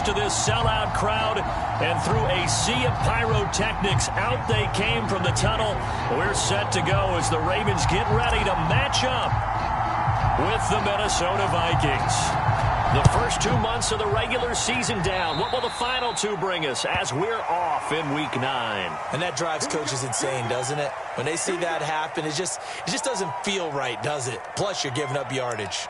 close to this sellout crowd, and through a sea of pyrotechnics, out they came from the tunnel. We're set to go as the Ravens get ready to match up with the Minnesota Vikings. The first 2 months of the regular season down. What will the final 2 bring us as we're off in Week 9? And that drives coaches insane, doesn't it? When they see that happen, it just doesn't feel right, does it? Plus, you're giving up yardage.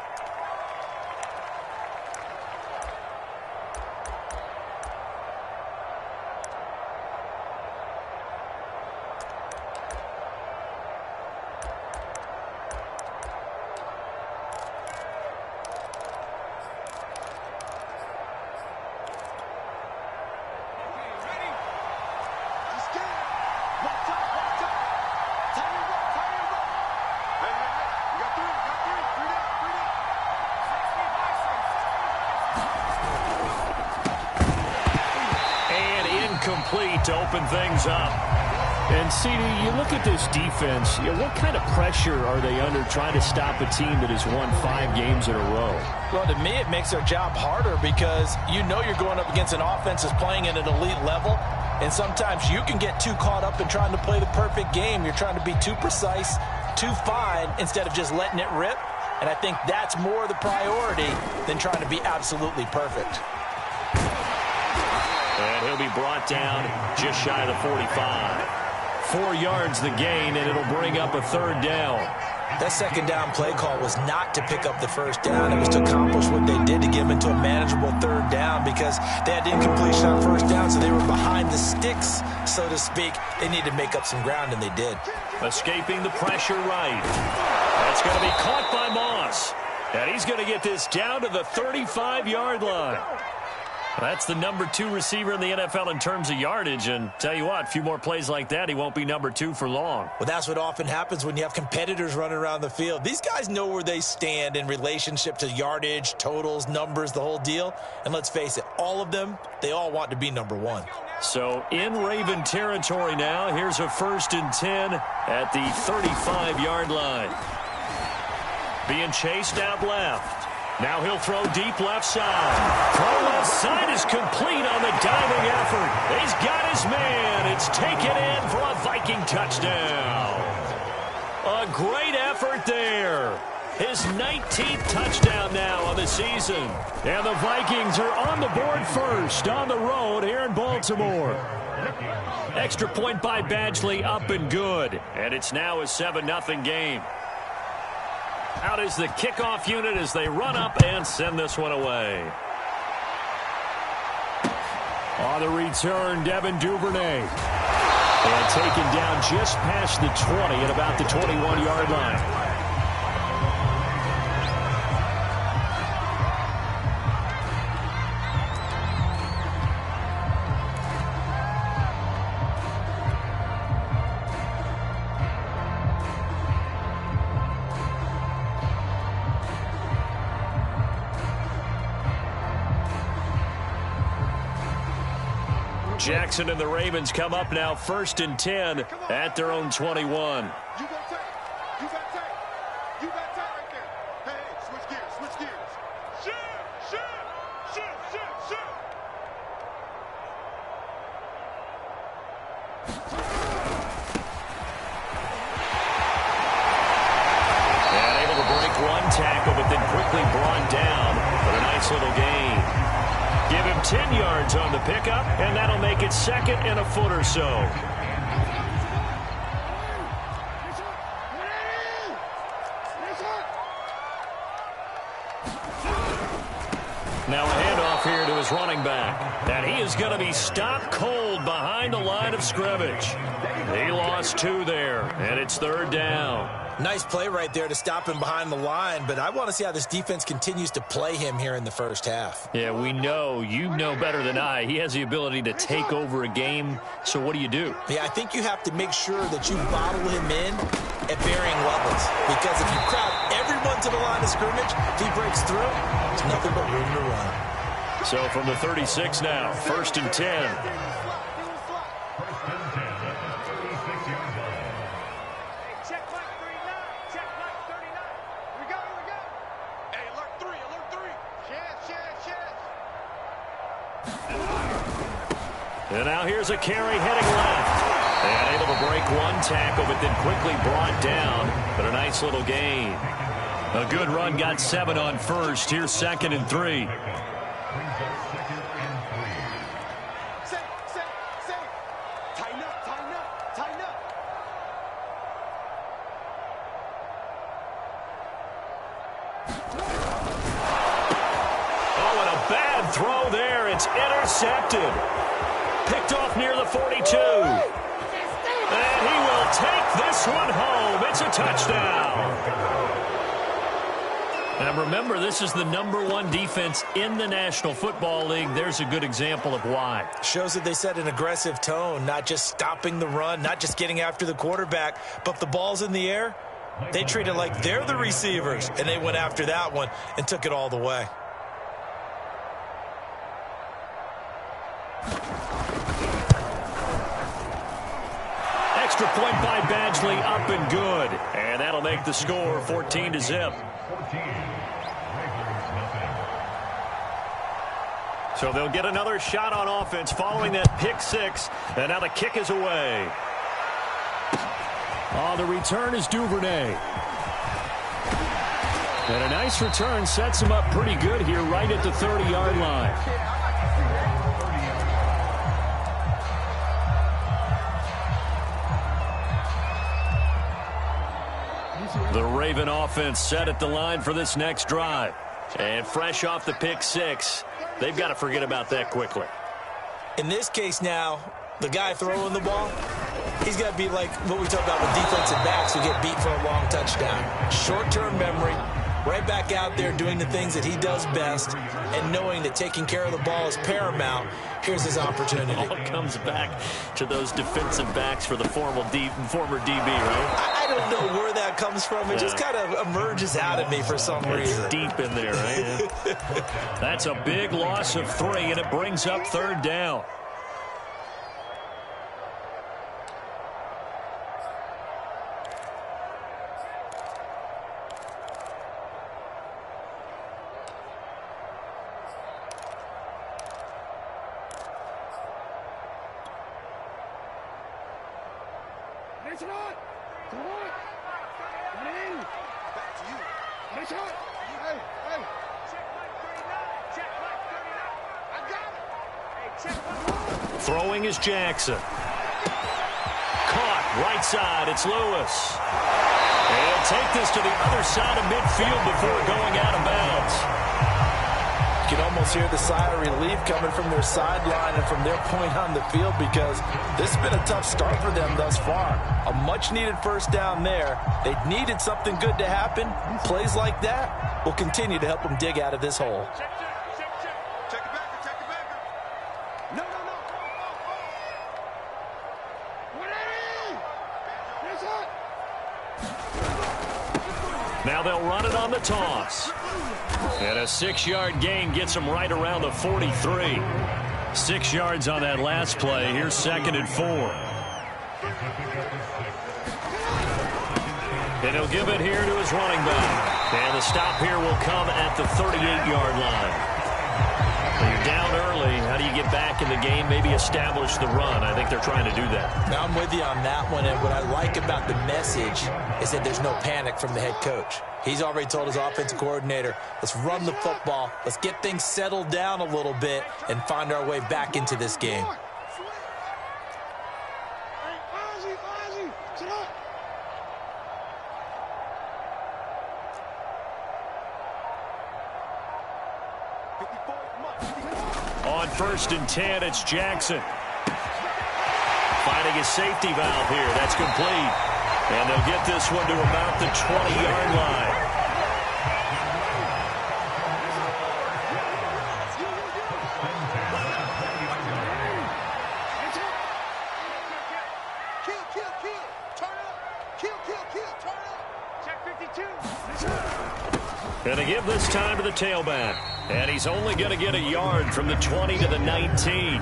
Complete to open things up. And, CD, you look at this defense, what kind of pressure are they under trying to stop a team that has won 5 games in a row? Well, to me, it makes their job harder because you know you're going up against an offense that's playing at an elite level, and sometimes you can get too caught up in trying to play the perfect game. You're trying to be too precise, too fine, instead of just letting it rip. And I think that's more the priority than trying to be absolutely perfect. And he'll be brought down just shy of the 45. 4 yards the gain, and it'll bring up a 3rd down. That second down play call was not to pick up the first down. It was to accomplish what they did to get them into a manageable 3rd down because they had incompletion on first down, so they were behind the sticks, so to speak. They needed to make up some ground, and they did. Escaping the pressure right. That's going to be caught by Moss. And he's going to get this down to the 35-yard line. That's the number 2 receiver in the NFL in terms of yardage. And tell you what, a few more plays like that, he won't be number 2 for long. Well, that's what often happens when you have competitors running around the field. These guys know where they stand in relationship to yardage, totals, numbers, the whole deal. And let's face it, all of them, they all want to be number 1. So in Raven territory now, here's a 1st and 10 at the 35-yard line. Being chased out left. Now he'll throw deep left side. Throw left side is complete on the diving effort. He's got his man. It's taken in for a Viking touchdown. A great effort there. His 19th touchdown now on the season. And the Vikings are on the board first on the road here in Baltimore. Extra point by Badgley, up and good. And it's now a 7-0 game. Out is the kickoff unit as they run up and send this one away. On the return, Devin Duvernay. And taken down just past the 20 at about the 21-yard line. Jackson and the Ravens come up now 1st and 10 at their own 21. You got tight. You got tight. You got tight right there. Hey, switch gears, switch gears. Shoot. And able to break one tackle, but then quickly brought down for a nice little gain. Give him 10 yards on the pickup, and that'll make it 2nd and a foot or so. Now a handoff here to his running back. And he is going to be stopped cold behind the line of scrimmage. He lost 2 there, and it's 3rd down. Nice play right there to stop him behind the line, but I want to see how this defense continues to play him here in the first half. Yeah, we know. You know better than I. He has the ability to take over a game, so what do? Yeah, I think you have to make sure that you bottle him in at varying levels, because if you crowd everyone to the line of scrimmage, if he breaks through, there's nothing but room to run. So from the 36 now, 1st and 10. And now here's a carry heading left. And able to break one tackle, but then quickly brought down. But a nice little gain. A good run, got 7 on first. Here's 2nd and 3. Throw there. It's intercepted. Picked off near the 42. And he will take this one home. It's a touchdown. And remember, this is the #1 defense in the National Football League. There's a good example of why. Shows that they set an aggressive tone, not just stopping the run, not just getting after the quarterback, but if the ball's in the air, they treat it like they're the receivers, and they went after that one and took it all the way. Extra point by Badgley, up and good. And that'll make the score 14-0. So they'll get another shot on offense following that pick 6. And now the kick is away. The return is Duvernay. And a nice return sets him up pretty good here right at the 30-yard line. The Raven offense set at the line for this next drive. And fresh off the pick 6, they've got to forget about that quickly. In this case now, the guy throwing the ball, he's got to be like what we talk about with defensive backs who get beat for a long touchdown. Short-term memory, right back out there doing the things that he does best, and knowing that taking care of the ball is paramount. Here's his opportunity. It all comes back to those defensive backs for the former DB, right? I don't know where that comes from. It just kind of emerges out of me for some reason. It's deep in there, right? That's a big loss of 3, and it brings up 3rd down. Throwing is Jackson. Caught right side. It's Lewis. And he'll take this to the other side of midfield before going out of bounds. You can almost hear the sigh of relief coming from their sideline and from their point on the field, because this has been a tough start for them thus far. A much-needed first down there. They needed something good to happen. Plays like that will continue to help them dig out of this hole. Now they'll run it on the toss. And a 6-yard gain gets them right around the 43. 6 yards on that last play. Here's 2nd and 4. And he'll give it here to his running back. And the stop here will come at the 38-yard line. When you're down early, how do you get back in the game, maybe establish the run? I think they're trying to do that. Now I'm with you on that one, and what I like about the message is that there's no panic from the head coach. He's already told his offensive coordinator, let's run the football, let's get things settled down a little bit and find our way back into this game. On 1st and 10, it's Jackson. Finding his safety valve here. That's complete. And they'll get this one to about the 20-yard line. Going to give this time to the tailback. And he's only going to get a yard from the 20 to the 19.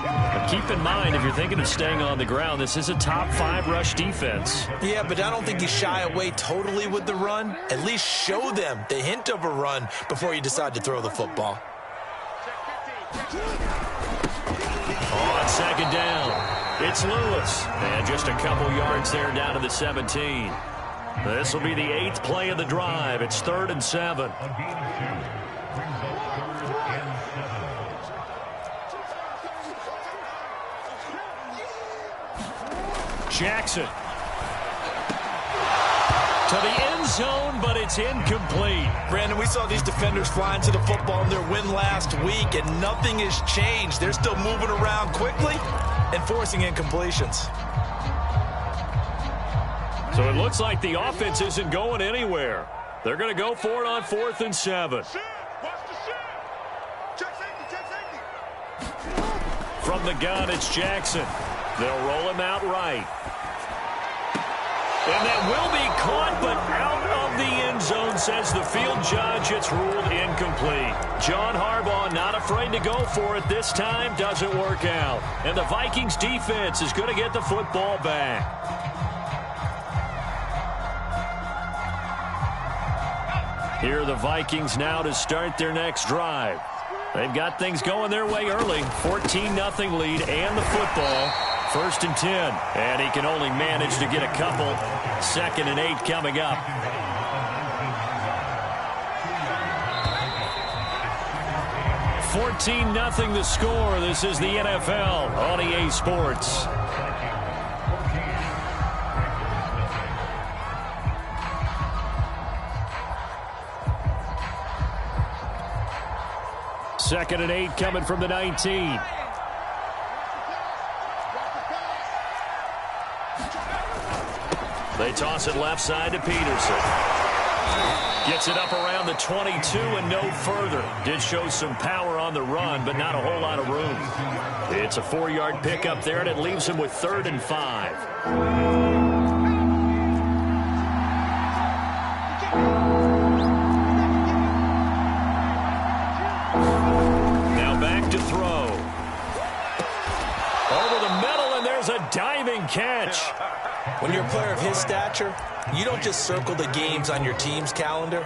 But keep in mind, if you're thinking of staying on the ground, this is a top 5 rush defense. Yeah, but I don't think you shy away totally with the run. At least show them the hint of a run before you decide to throw the football. On second down, it's Lewis. And just a couple yards there down to the 17. This will be the 8th play of the drive. It's 3rd and 7. Jackson. To the end zone, but it's incomplete. Brandon, we saw these defenders flying to the football in their win last week, and nothing has changed. They're still moving around quickly and forcing incompletions. So it looks like the offense isn't going anywhere. They're going to go for it on 4th and 7. From the gun, it's Jackson. They'll roll him out right. And that will be caught, but out of the end zone, says the field judge. It's ruled incomplete. John Harbaugh not afraid to go for it this time. Doesn't work out. And the Vikings defense is going to get the football back. Here are the Vikings now to start their next drive. They've got things going their way early. 14-0 lead and the football. 1st and 10. And he can only manage to get a couple. 2nd and 8 coming up. $14-0 the score. This is the NFL on EA Sports. Second and 8 coming from the 19. They toss it left side to Peterson. Gets it up around the 22 and no further. Did show some power on the run, but not a whole lot of room. It's a 4-yard pickup there, and it leaves him with 3rd and 5. To throw. Over the middle, and there's a diving catch. When you're a player of his stature, you don't just circle the games on your team's calendar.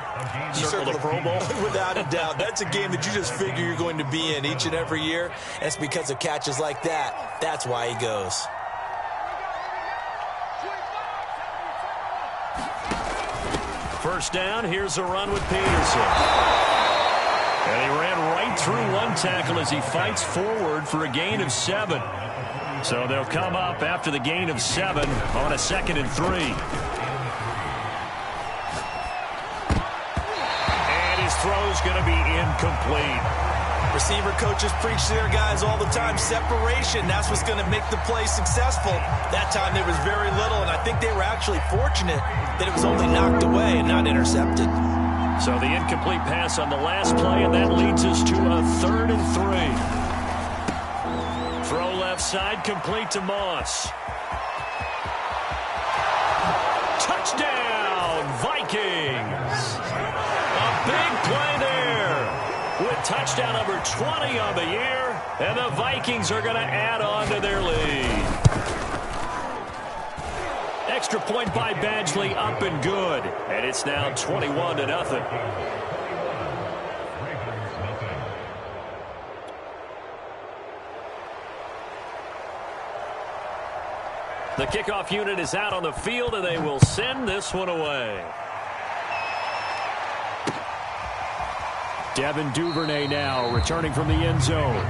You circle the Pro Bowl? Without a doubt. That's a game that you just figure you're going to be in each and every year. And it's because of catches like that. That's why he goes. First down, here's a run with Peterson. And he ran right through one tackle as he fights forward for a gain of 7. So they'll come up after the gain of 7 on a 2nd and 3. And his throw's going to be incomplete. Receiver coaches preach to their guys all the time. Separation, that's what's going to make the play successful. That time there was very little, and I think they were actually fortunate that it was only knocked away and not intercepted. So the incomplete pass on the last play, and that leads us to a 3rd and 3. Throw left side, complete to Moss. Touchdown, Vikings! A big play there with touchdown number 20 on the year, and the Vikings are going to add on to their lead. Extra point by Badgley, up and good. And it's now 21-0. The kickoff unit is out on the field, and they will send this one away. Devin Duvernay now returning from the end zone.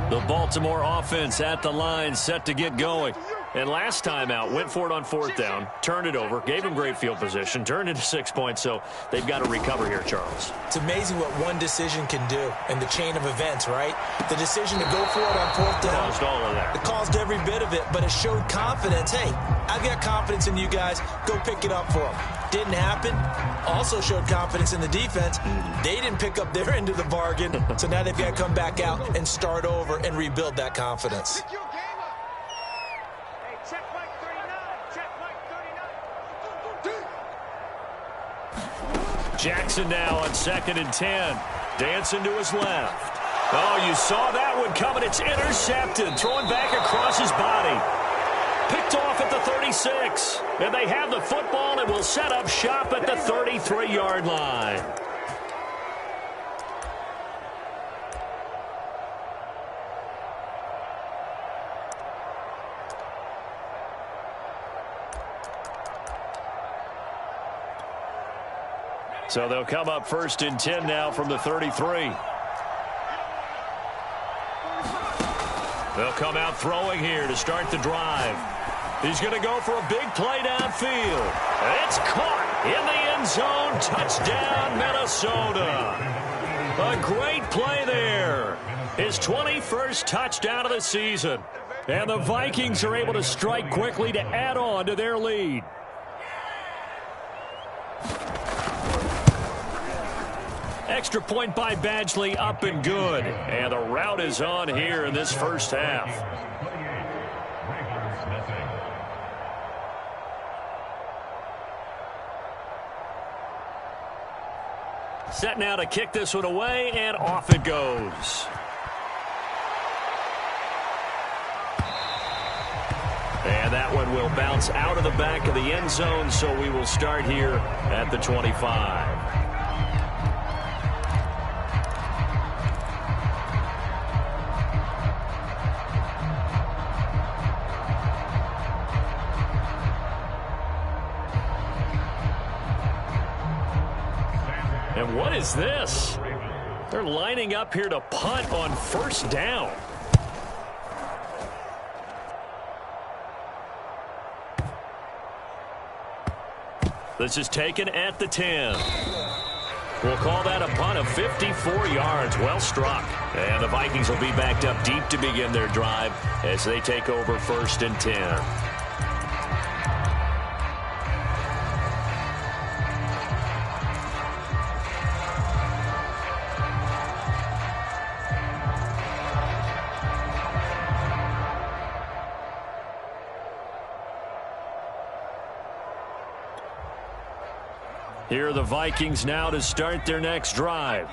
The Baltimore offense at the line, set to get going. And last time out, went for it on 4th down, turned it over, gave him great field position, turned into 6 points, so they've got to recover here, Charles. It's amazing what one decision can do in the chain of events, right? The decision to go for it on 4th down. Caused all of that. It caused every bit of it, but it showed confidence. Hey, I've got confidence in you guys. Go pick it up for them. Didn't happen. Also showed confidence in the defense. They didn't pick up their end of the bargain, so now they've got to come back out and start over and rebuild that confidence. Jackson now on 2nd and 10. Dancing to his left. Oh, you saw that one coming. It's intercepted. Throwing back across his body. Picked off at the 36. And they have the football and will set up shop at the 33-yard line. So they'll come up 1st and 10 now from the 33. They'll come out throwing here to start the drive. He's going to go for a big play downfield. It's caught in the end zone. Touchdown, Minnesota. A great play there. His 21st touchdown of the season. And the Vikings are able to strike quickly to add on to their lead. Extra point by Badgley, up and good. And the route is on here in this first half. Set now to kick this one away, and off it goes. And that one will bounce out of the back of the end zone, so we will start here at the 25. And what is this? They're lining up here to punt on 1st down. This is taken at the 10. We'll call that a punt of 54 yards. Well struck. And the Vikings will be backed up deep to begin their drive as they take over 1st and 10. Here are the Vikings now to start their next drive.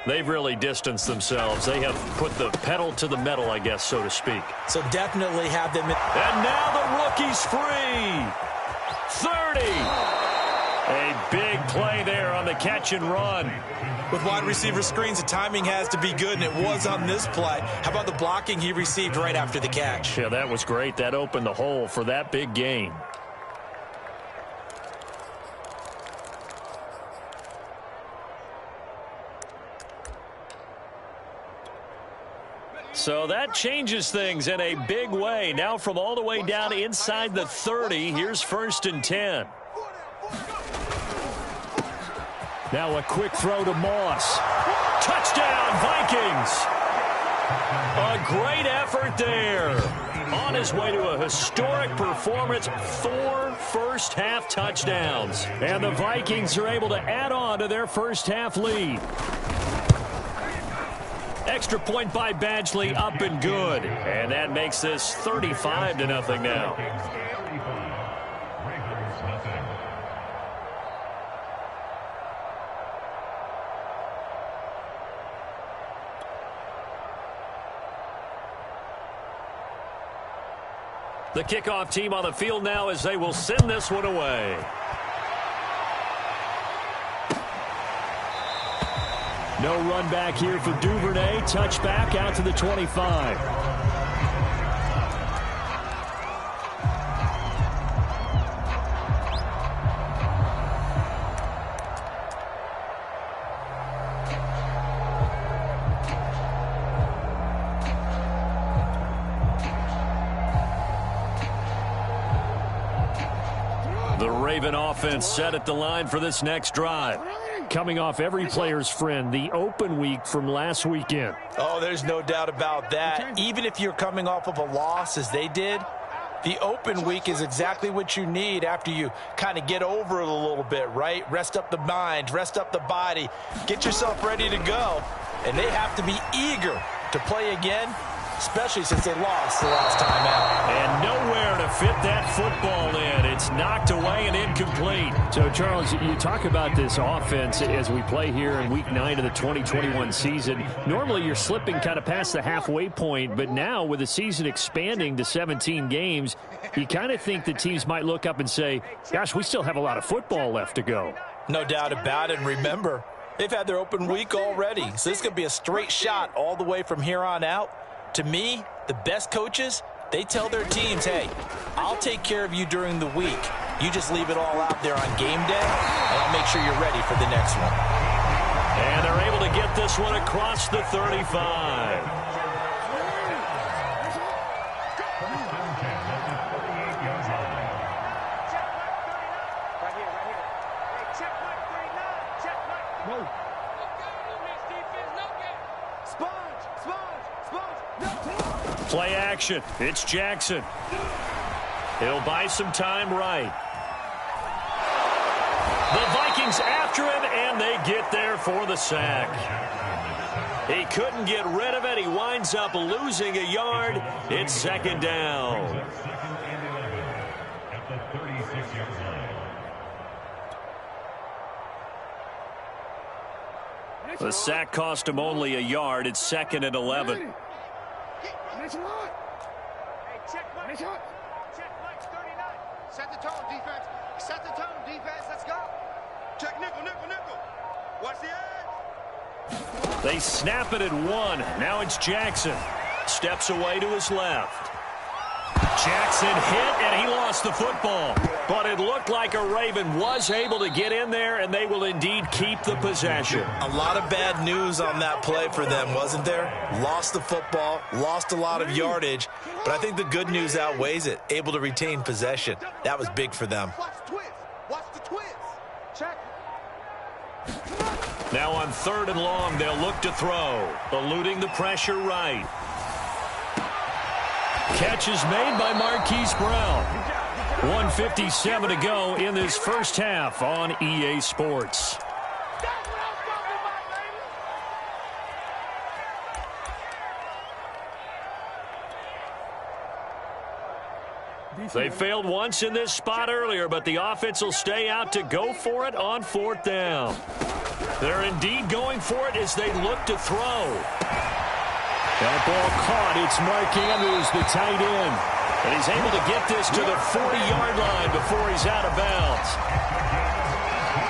They've really distanced themselves. They have put the pedal to the metal, I guess, so to speak. So definitely have them. And now the rookie's free. 30. A big play there on the catch and run. With wide receiver screens, the timing has to be good, and it was on this play. How about the blocking he received right after the catch? Yeah, that was great. That opened the hole for that big gain. So that changes things in a big way. Now from all the way down inside the 30, here's 1st and 10. Now a quick throw to Moss. Touchdown, Vikings! A great effort there. On his way to a historic performance, 4 first-half touchdowns. And the Vikings are able to add on to their first-half lead. Extra point by Badgley, up and good. And that makes this 35-0 now. The kickoff team on the field now as they will send this one away. No run back here for Duvernay. Touchback out to the 25. The Raven offense set at the line for this next drive. Coming off every player's friend, the open week from last weekend. Oh, there's no doubt about that. Even if you're coming off of a loss as they did, the open week is exactly what you need after you kind of get over it a little bit, right? Rest up the mind, rest up the body, get yourself ready to go. And they have to be eager to play again especially since they lost the last time out. And nowhere to fit that football in. It's knocked away and incomplete. So, Charles, you talk about this offense as we play here in Week 9 of the 2021 season. Normally, you're slipping kind of past the halfway point, but now with the season expanding to 17 games, you kind of think the teams might look up and say, gosh, we still have a lot of football left to go. No doubt about it. And remember, they've had their open week already, so this could be a straight shot all the way from here on out. To me, the best coaches, they tell their teams, hey, I'll take care of you during the week. You just leave it all out there on game day, and I'll make sure you're ready for the next one. And they're able to get this one across the 35. Play action. It's Jackson. He'll buy some time right. The Vikings after him, and they get there for the sack. He couldn't get rid of it. He winds up losing a yard. It's second down. The sack cost him only a yard. It's second and 11. Set the tone, defense. Set the tone, defense. Let's go. Check nickel, nickel, nickel. Watch the edge. They snap it at one. Now it's Jackson. Steps away to his left. Jackson hit, and he lost the football. But it looked like a Raven was able to get in there, and they will indeed keep the possession. A lot of bad news on that play for them, wasn't there? Lost the football, lost a lot of yardage, but I think the good news outweighs it. Able to retain possession. That was big for them. Watch the twist. Watch the twist. Check. Now on third and long, they'll look to throw. Eluding the pressure right. Catch is made by Marquise Brown. 1:57 to go in this first half on EA Sports. They failed once in this spot earlier, but the offense will stay out to go for it on fourth down. They're indeed going for it as they look to throw. That ball caught. It's Mark Andrews, the tight end. And he's able to get this to the 40-yard line before he's out of bounds.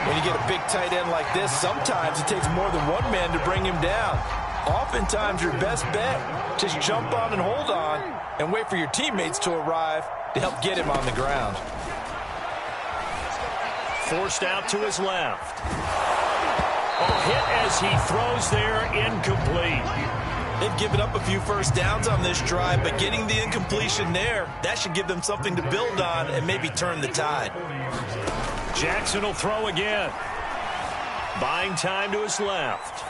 When you get a big tight end like this, sometimes it takes more than one man to bring him down. Oftentimes, your best bet, just jump on and hold on and wait for your teammates to arrive to help get him on the ground. Forced out to his left. A hit as he throws there, incomplete. They've given up a few first downs on this drive, but getting the incompletion there, that should give them something to build on and maybe turn the tide. Jackson will throw again. Buying time to his left.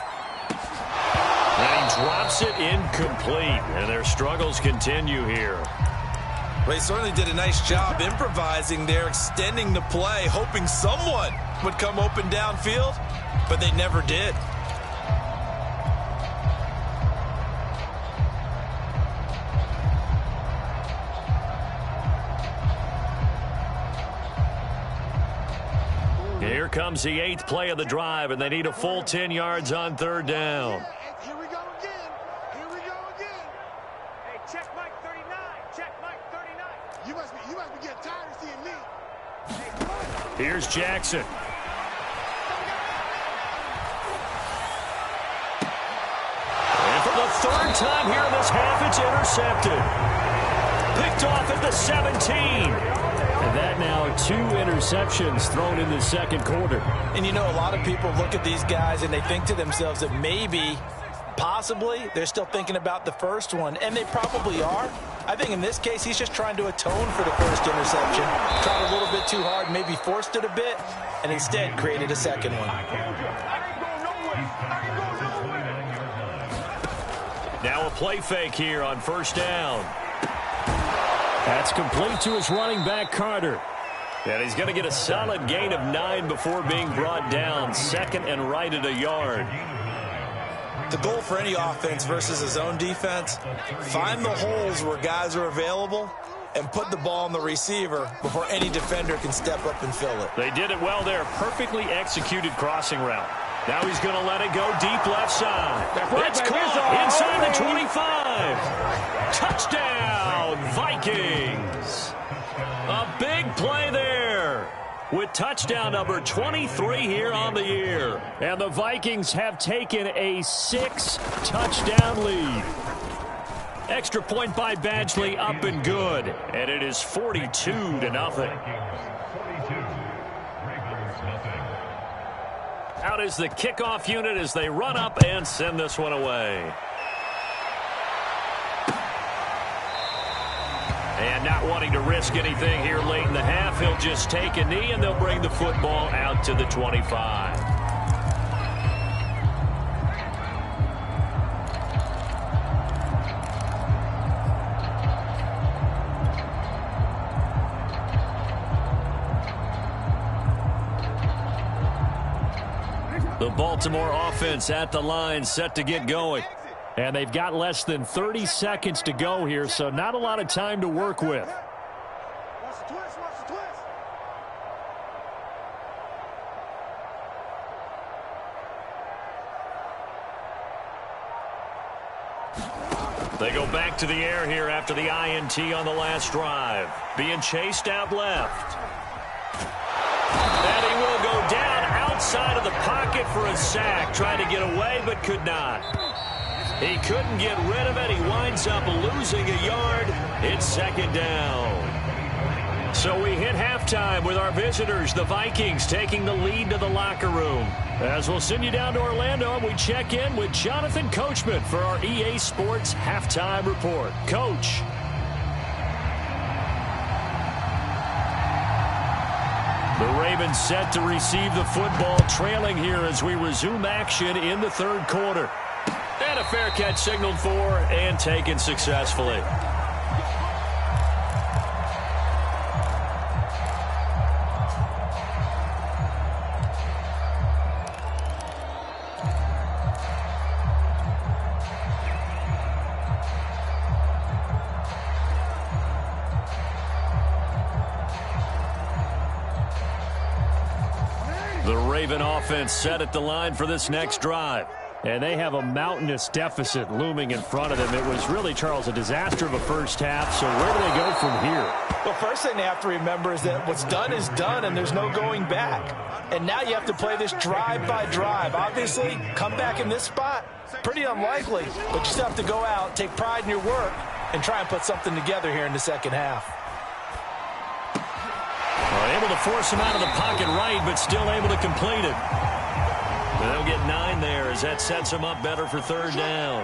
And he drops it incomplete. And their struggles continue here. Well, he certainly did a nice job improvising there, extending the play, hoping someone would come open downfield, but they never did. Here comes the 8th play of the drive, and they need a full 10 yards on third down. Here we go again. Here we go again. Hey, check Mike 39. Check Mike 39. You must be getting tired of seeing me. Hey, here's Jackson. And for the third time here in this half, it's intercepted. Picked off at the 17. And that now 2 interceptions thrown in the second quarter. And you know, a lot of people look at these guys and they think to themselves that maybe, possibly, they're still thinking about the first one. And they probably are. I think in this case, he's just trying to atone for the first interception. Tried a little bit too hard, maybe forced it a bit, and instead created a second one. Now a play fake here on first down. That's complete to his running back, Carter. And he's going to get a solid gain of 9 before being brought down. Second and right at a yard. The goal for any offense versus a zone defense, find the holes where guys are available and put the ball on the receiver before any defender can step up and fill it. They did it well there. Perfectly executed crossing route. Now he's going to let it go deep left side. It's caught inside the 25. Touchdown, Vikings. A big play there with touchdown number 23 here on the year. And the Vikings have taken a 6-touchdown lead. Extra point by Badgley, up and good. And it is 42-0. Out is the kickoff unit as they run up and send this one away. And not wanting to risk anything here late in the half, he'll just take a knee and they'll bring the football out to the 25. The Baltimore offense at the line, set to get going. And they've got less than 30 seconds to go here, so not a lot of time to work with. Watch the twist, watch the twist. They go back to the air here after the INT on the last drive. Being chased out left. And he will go down outside of the pocket for a sack. Tried to get away, but could not. He couldn't get rid of it. He winds up losing a yard. It's second down. So we hit halftime with our visitors, the Vikings, taking the lead to the locker room. As we'll send you down to Orlando, and we check in with Jonathan Coachman for our EA Sports Halftime Report. Coach. The Ravens set to receive the football, trailing here as we resume action in the third quarter. And a fair catch signaled for and taken successfully. The Raven offense set at the line for this next drive. And they have a mountainous deficit looming in front of them. It was really, Charles, a disaster of a first half. So where do they go from here? Well, first thing they have to remember is that what's done is done, and there's no going back. And now you have to play this drive by drive. Obviously, come back in this spot, pretty unlikely. But you still have to go out, take pride in your work, and try and put something together here in the second half. Well, able to force him out of the pocket right, but still able to complete it. And they'll get 9 there as that sets him up better for third down.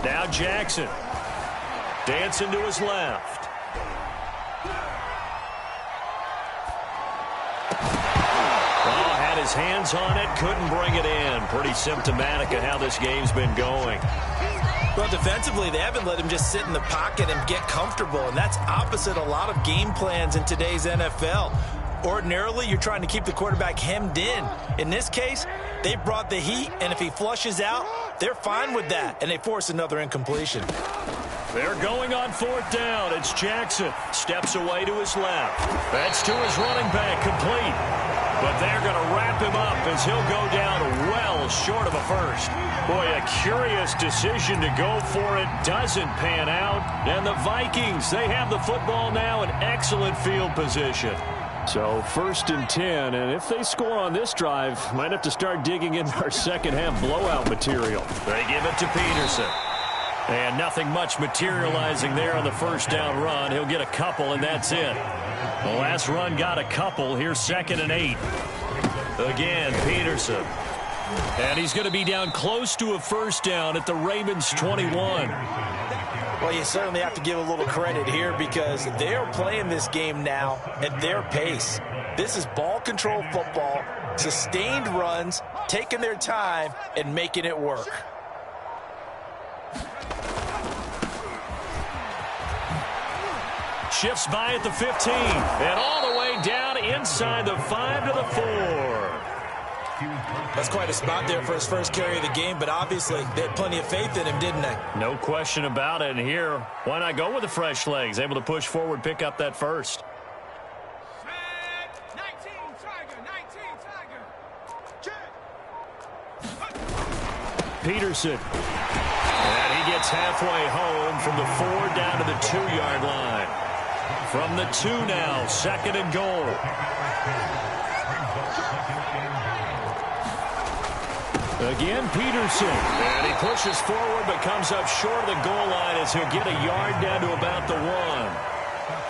Now Jackson. Dancing to his left. His hands on it, couldn't bring it in. Pretty symptomatic of how this game's been going. Well, defensively, they haven't let him just sit in the pocket and get comfortable, and that's opposite a lot of game plans in today's NFL. Ordinarily, you're trying to keep the quarterback hemmed in. In this case, they brought the heat, and if he flushes out, they're fine with that, and they force another incompletion. They're going on fourth down. It's Jackson. Steps away to his left. That's to his running back, complete. But they're going to wrap him up as he'll go down well short of a first. Boy, a curious decision to go for it. Doesn't pan out. And the Vikings, they have the football now in excellent field position. So 1st and 10, and if they score on this drive, might have to start digging into our second half blowout material. They give it to Peterson. And nothing much materializing there on the first down run. He'll get a couple, and that's it. The last run got a couple. Here's 2nd and 8. Again, Peterson. And he's going to be down close to a first down at the Ravens 21. Well, you certainly have to give a little credit here because they are playing this game now at their pace. This is ball control football, sustained runs, taking their time, and making it work. Shifts by at the 15. And all the way down inside the 5 to the 4. That's quite a spot there for his first carry of the game, but obviously they had plenty of faith in him, didn't they? No question about it. And here, why not go with the fresh legs? Able to push forward, pick up that first. 19, Tiger, 19, Tiger. Peterson. And he gets halfway home from the 4 down to the 2-yard line. From the 2 now, 2nd and goal. Again, Peterson. And he pushes forward but comes up short of the goal line as he'll get a yard down to about the 1.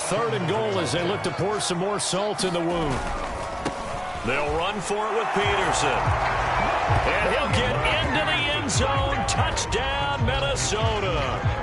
3rd and goal as they look to pour some more salt in the wound. They'll run for it with Peterson. And he'll get into the end zone. Touchdown, Minnesota.